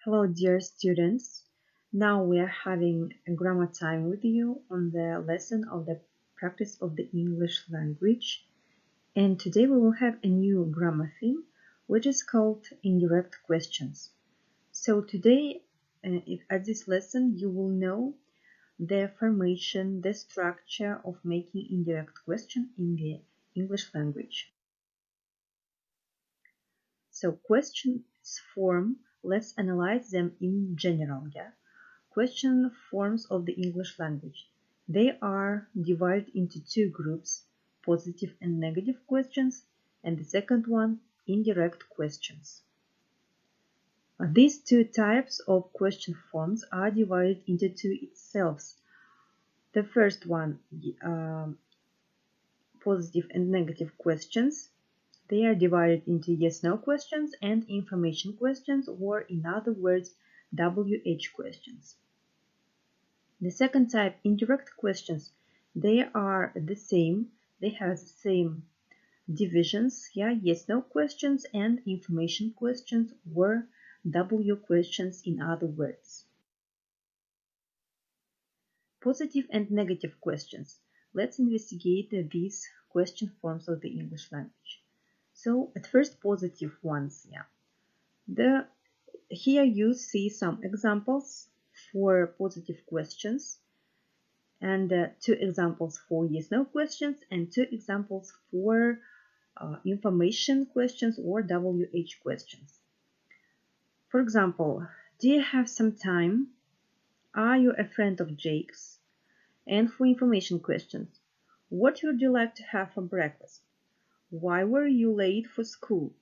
Hello, dear students. Now we are having a grammar time with you on the lesson of the practice of the English language. And today we will have a new grammar theme, which is called Indirect Questions. So today, at this lesson, you will know the formation, the structure of making indirect question in the English language. So questions form, let's analyze them in general. Question forms of the English language. They are divided into two groups, positive and negative questions, and the second one, indirect questions. These two types of question forms are divided into two itself. The first one, positive and negative questions. They are divided into yes-no questions and information questions, or in other words, WH questions. The second type, indirect questions, they are the same. They have the same divisions, yes-no questions and information questions, or W questions in other words. Positive and negative questions. Let's investigate these question forms of the English language. So at first, positive ones, Here you see some examples for positive questions, and two examples for yes-no questions, and two examples for information questions or WH questions. For example, do you have some time? Are you a friend of Jake's? And for information questions, what would you like to have for breakfast? Why were you late for school?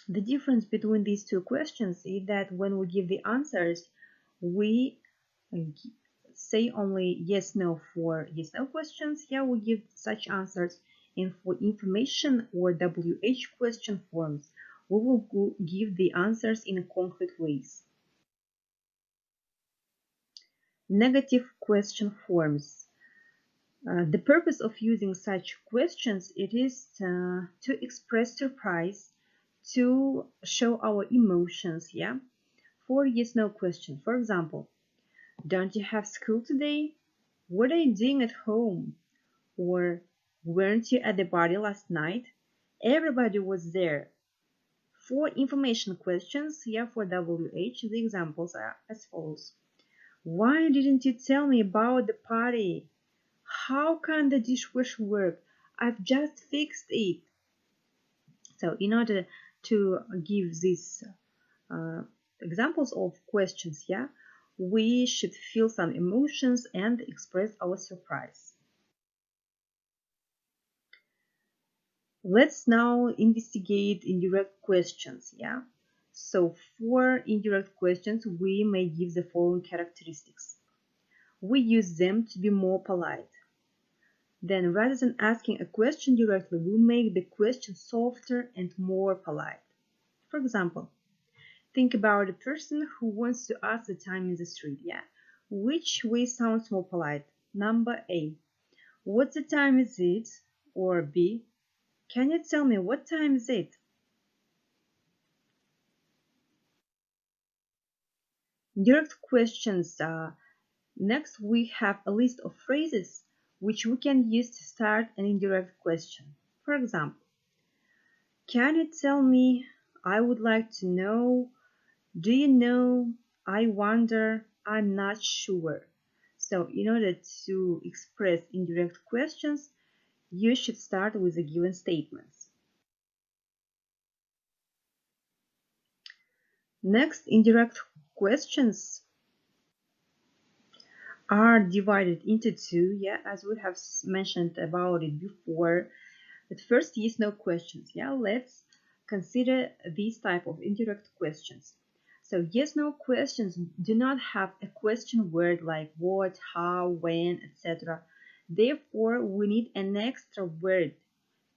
The difference between these two questions is that when we give the answers, we say only yes-no for yes-no questions. We give such answers. And for information or WH question forms, we will give the answers in concrete ways. Negative question forms. The purpose of using such questions, it is to express surprise, to show our emotions, For yes-no question, for example, don't you have school today? What are you doing at home? Or weren't you at the party last night? Everybody was there. For information questions, for WH, the examples are as follows. Why didn't you tell me about the party? How can the dishwasher work? I've just fixed it. So in order to give these examples of questions, we should feel some emotions and express our surprise. Let's now investigate indirect questions, So for indirect questions, we may give the following characteristics. We use them to be more polite. Then, rather than asking a question directly, we make the question softer and more polite. For example, think about a person who wants to ask the time in the street, Which way sounds more polite? Number A. What the time is it? Or B. Can you tell me what time is it? Direct questions. Next, we have a list of phrases which we can use to start an indirect question. For example, can you tell me? I would like to know. Do you know? I wonder. I'm not sure. So in order to express indirect questions, you should start with the given statements. Next, indirect questions are divided into two, as we have mentioned about it before. But first, yes-no questions, Let's consider these type of indirect questions. So yes-no questions do not have a question word like what, how, when, etc. Therefore, we need an extra word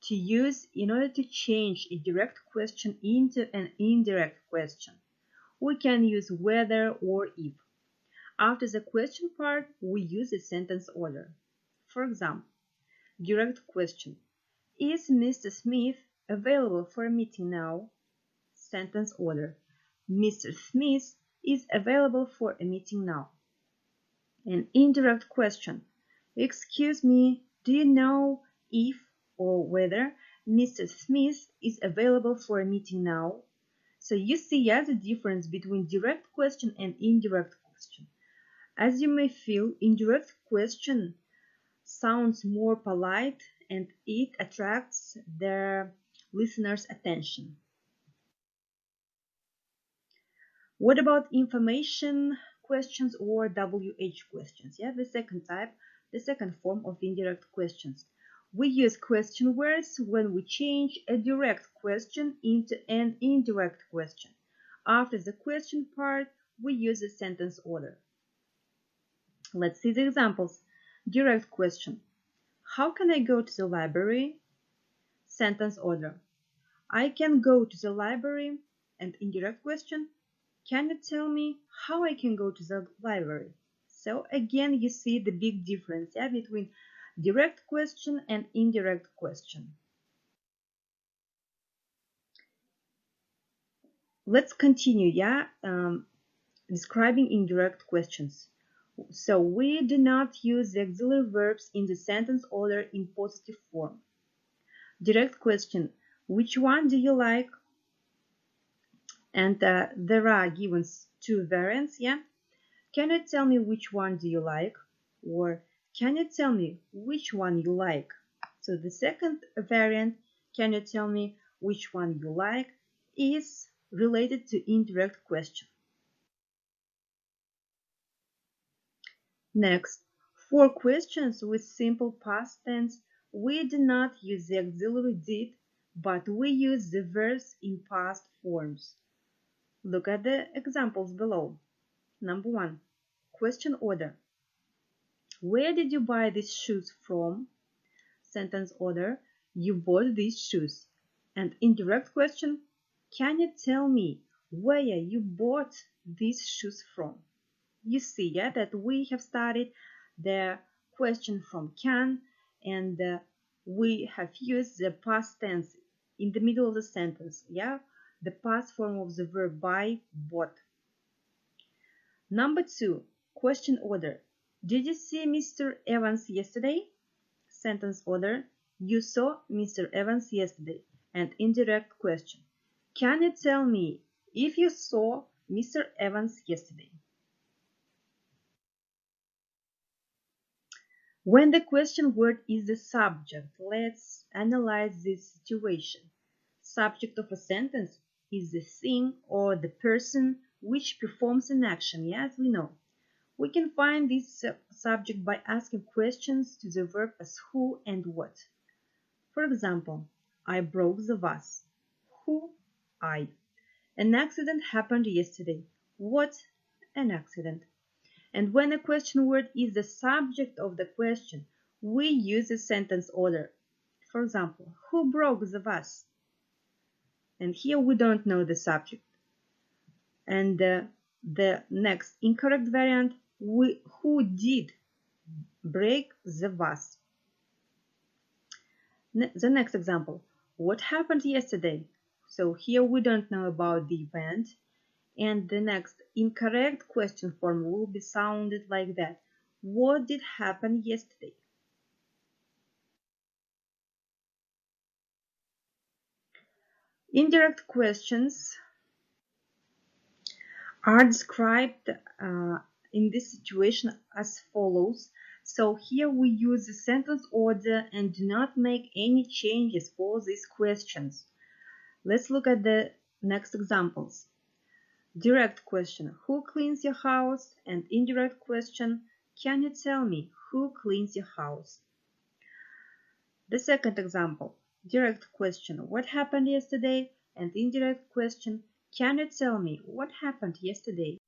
to use in order to change a direct question into an indirect question. We can use whether or if. After the question part, we use the sentence order. For example, direct question. Is Mr. Smith available for a meeting now? Sentence order. Mr. Smith is available for a meeting now. An indirect question. Excuse me, do you know if or whether Mr. Smith is available for a meeting now? So you see the difference between direct question and indirect question. As you may feel, indirect question sounds more polite and it attracts the listener's attention. What about information questions or WH questions? The second type, the second form of indirect questions. We use question words when we change a direct question into an indirect question. After the question part, we use a sentence order. Let's see the examples. Direct question. How can I go to the library? Sentence order. I can go to the library. And indirect question. Can you tell me how I can go to the library? So again, you see the big difference between direct question and indirect question. Let's continue describing indirect questions. So we do not use the auxiliary verbs in the sentence order in positive form. Direct question, which one do you like? And there are given two variants, Can you tell me which one do you like? Or can you tell me which one you like? So the second variant, can you tell me which one you like, is related to indirect question. Next, for questions with simple past tense, we do not use the auxiliary did, but we use the verbs in past forms. Look at the examples below. Number 1, question order. Where did you buy these shoes from? Sentence order, you bought these shoes. And indirect question, can you tell me where you bought these shoes from? You see that we have started the question from can, and we have used the past tense in the middle of the sentence, the past form of the verb buy, bought. Number 2, question order. Did you see Mr. Evans yesterday? Sentence order, you saw Mr. Evans yesterday. And indirect question, can you tell me if you saw Mr. Evans yesterday? When the question word is the subject, let's analyze this situation. Subject of a sentence is the thing or the person which performs an action, as we know. We can find this subject by asking questions to the verb as who and what. For example, I broke the vase. Who? I. An accident happened yesterday. What? An accident. And when a question word is the subject of the question, we use a sentence order. For example, who broke the vase? And here we don't know the subject. And the next incorrect variant, who did break the vase? The next example, what happened yesterday? So here we don't know about the event. And the next incorrect question form will be sounded like that. What did happen yesterday? Indirect questions are described in this situation as follows. So here we use the sentence order and do not make any changes for these questions. Let's look at the next examples. Direct question, who cleans your house? And indirect question, can you tell me who cleans your house? The second example, direct question, what happened yesterday? And indirect question, can you tell me what happened yesterday?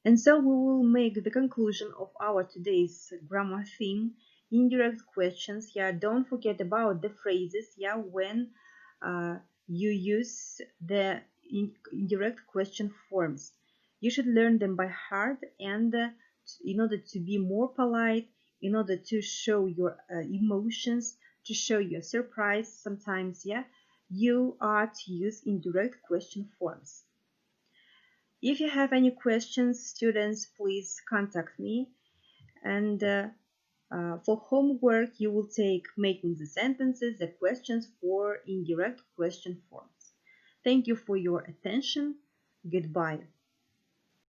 And so we will make the conclusion of our today's grammar theme, indirect questions. Don't forget about the phrases, when you use the indirect question forms. You should learn them by heart, and in order to be more polite, in order to show your emotions, to show your surprise sometimes, you are to use indirect question forms. If you have any questions, students, please contact me. And for homework, you will take making the sentences, the questions for indirect question forms. Thank you for your attention. Goodbye.